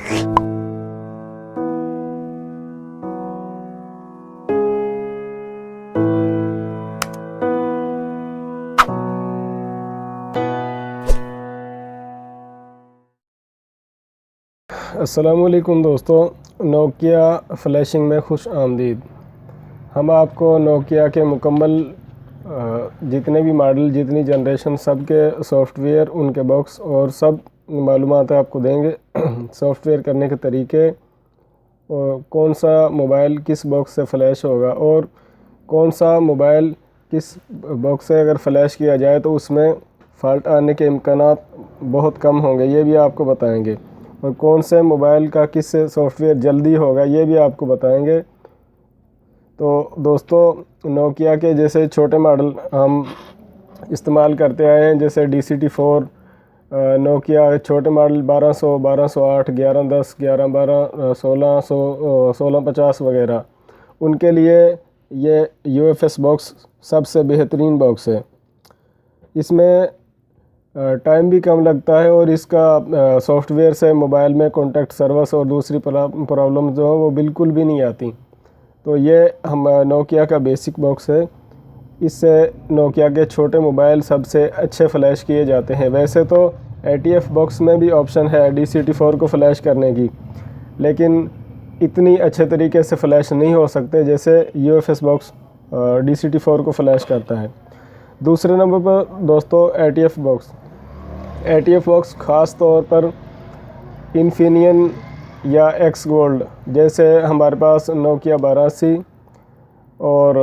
अस्सलामुअलैकुम दोस्तों, Nokia flashing में खुश आमदीद। हम आपको नोकिया के मुकम्मल जितने भी मॉडल, जितनी जनरेशन, सब के सॉफ्टवेयर, उनके बॉक्स और सब मालूमात आपको देंगे। सॉफ्टवेयर करने के तरीके, और कौन सा मोबाइल किस बॉक्स से फ़्लैश होगा, और कौन सा मोबाइल किस बॉक्स से अगर फ़्लैश किया जाए तो उसमें फ़ाल्ट आने के इम्कानात बहुत कम होंगे, ये भी आपको बताएंगे। और कौन से मोबाइल का किस सॉफ्टवेयर जल्दी होगा, ये भी आपको बताएंगे। तो दोस्तों, नोकिया के जैसे छोटे मॉडल हम इस्तेमाल करते आए हैं, जैसे DCT-4, नोकिया छोटे मॉडल 1200, 1208, 1110, 1112, 1600, 1650 वगैरह, उनके लिए ये UFS बॉक्स सबसे बेहतरीन बॉक्स है। इसमें टाइम भी कम लगता है और इसका सॉफ्टवेयर से मोबाइल में कॉन्टैक्ट सर्विस और दूसरी प्रॉब्लम जो है वो बिल्कुल भी नहीं आती। तो ये हम नोकिया का बेसिक बॉक्स है। इससे नोकिया के छोटे मोबाइल सबसे अच्छे फ़्लैश किए जाते हैं। वैसे तो ATF बॉक्स में भी ऑप्शन है DCT-4 को फ़्लैश करने की, लेकिन इतनी अच्छे तरीके से फ़्लैश नहीं हो सकते जैसे UFS बॉक्स DCT-4 को फ़्लैश करता है। दूसरे नंबर पर दोस्तों ATF बॉक्स। ATF बॉक्स ख़ास तौर पर इन्फिनियन या एक्स गोल्ड, जैसे हमारे पास नोकिया 1280 और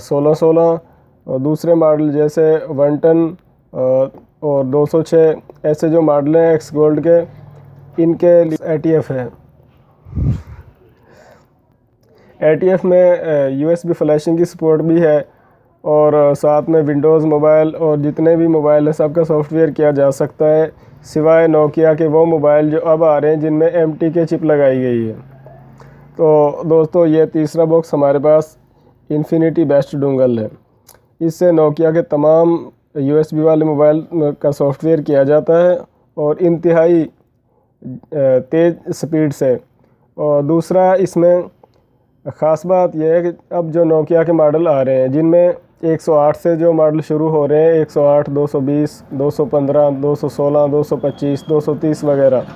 1616, और दूसरे मॉडल जैसे 110 और 206, ऐसे जो मॉडल हैं एक्स गोल्ड के, इनके लिए ATF है। ATF में USB फ्लैशिंग की सपोर्ट भी है, और साथ में विंडोज़ मोबाइल और जितने भी मोबाइल है सबका सॉफ्टवेयर किया जा सकता है, सिवाय नोकिया के वो मोबाइल जो अब आ रहे हैं जिनमें MTK चिप लगाई गई है। तो दोस्तों, ये तीसरा बॉक्स हमारे पास इन्फिनिटी बेस्ट डोंगल है। इससे नोकिया के तमाम USB वाले मोबाइल का सॉफ्टवेयर किया जाता है और इंतहाई तेज़ स्पीड से। और दूसरा, इसमें ख़ास बात यह है कि अब जो नोकिया के मॉडल आ रहे हैं जिनमें 108 से जो मॉडल शुरू हो रहे हैं, 108, 220, 215, 216, 225, 230 वगैरह,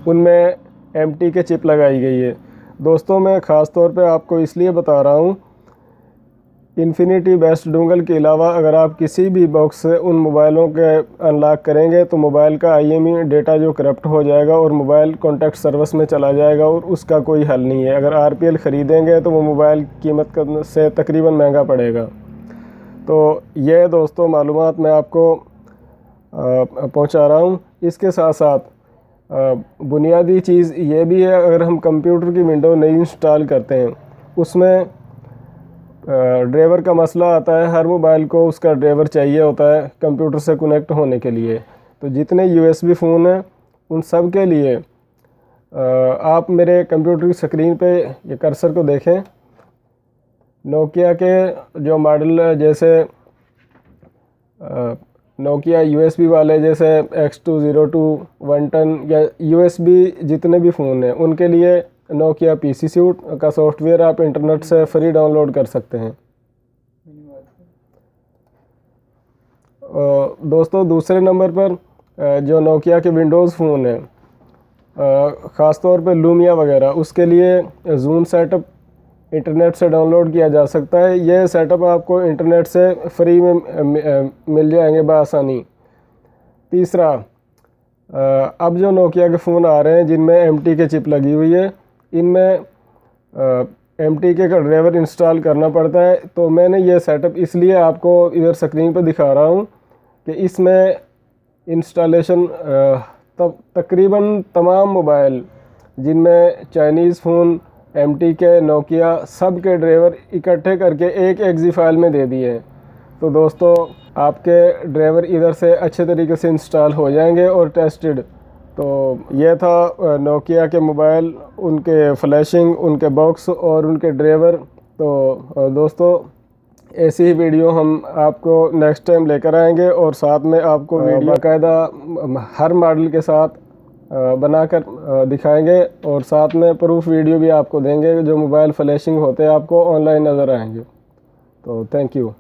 उनमें MTK चिप लगाई गई है। दोस्तों, मैं ख़ास तौर पे आपको इसलिए बता रहा हूँ, इन्फिनिटी बेस्ट डोंगल के अलावा अगर आप किसी भी बॉक्स से उन मोबाइलों के अनलॉक करेंगे तो मोबाइल का IMEI डेटा जो करप्ट हो जाएगा और मोबाइल कॉन्टैक्ट सर्विस में चला जाएगा, और उसका कोई हल नहीं है। अगर RPL ख़रीदेंगे तो वो मोबाइल कीमत से तकरीबन महंगा पड़ेगा। तो ये दोस्तों मालूमात मैं आपको पहुंचा रहा हूं। इसके साथ साथ बुनियादी चीज़ ये भी है, अगर हम कंप्यूटर की विंडो नहीं इंस्टॉल करते हैं, उसमें ड्राइवर का मसला आता है। हर मोबाइल को उसका ड्राइवर चाहिए होता है कंप्यूटर से कनेक्ट होने के लिए। तो जितने USB फ़ोन हैं उन सब के लिए आप मेरे कंप्यूटर की स्क्रीन पे ये कर्सर को देखें। नोकिया के जो मॉडल जैसे नोकिया USB वाले जैसे X202, 110 या USB जितने भी फ़ोन हैं उनके लिए नोकिया PC सूट का सॉफ्टवेयर आप इंटरनेट से फ्री डाउनलोड कर सकते हैं। दोस्तों, दूसरे नंबर पर जो नोकिया के विंडोज़ फ़ोन हैं, ख़ास तौर पे लूमिया वगैरह, उसके लिए जूम सेटअप इंटरनेट से डाउनलोड किया जा सकता है। ये सेटअप आपको इंटरनेट से फ्री में मिल जाएंगे बआसानी। तीसरा, अब जो नोकिया के फ़ोन आ रहे हैं जिनमें MTK चिप लगी हुई है, इनमें MTK का ड्राइवर इंस्टॉल करना पड़ता है। तो मैंने ये सेटअप इसलिए आपको इधर स्क्रीन पर दिखा रहा हूँ कि इसमें इंस्टॉलेशन तकरीबन तमाम मोबाइल जिनमें चाइनीज़ फ़ोन, MTK, नोकिया, सब के ड्राइवर इकट्ठे करके एक EXE फाइल में दे दिए हैं। तो दोस्तों, आपके ड्राइवर इधर से अच्छे तरीके से इंस्टॉल हो जाएंगे और टेस्टेड। तो ये था नोकिया के मोबाइल, उनके फ्लैशिंग, उनके बॉक्स और उनके ड्राइवर। तो दोस्तों, ऐसी ही वीडियो हम आपको नेक्स्ट टाइम लेकर आएंगे और साथ में आपको वीडियो बाकायदा हर मॉडल के साथ बनाकर दिखाएंगे और साथ में प्रूफ वीडियो भी आपको देंगे जो मोबाइल फ्लैशिंग होते हैं आपको ऑनलाइन नज़र आएंगे। तो थैंक यू।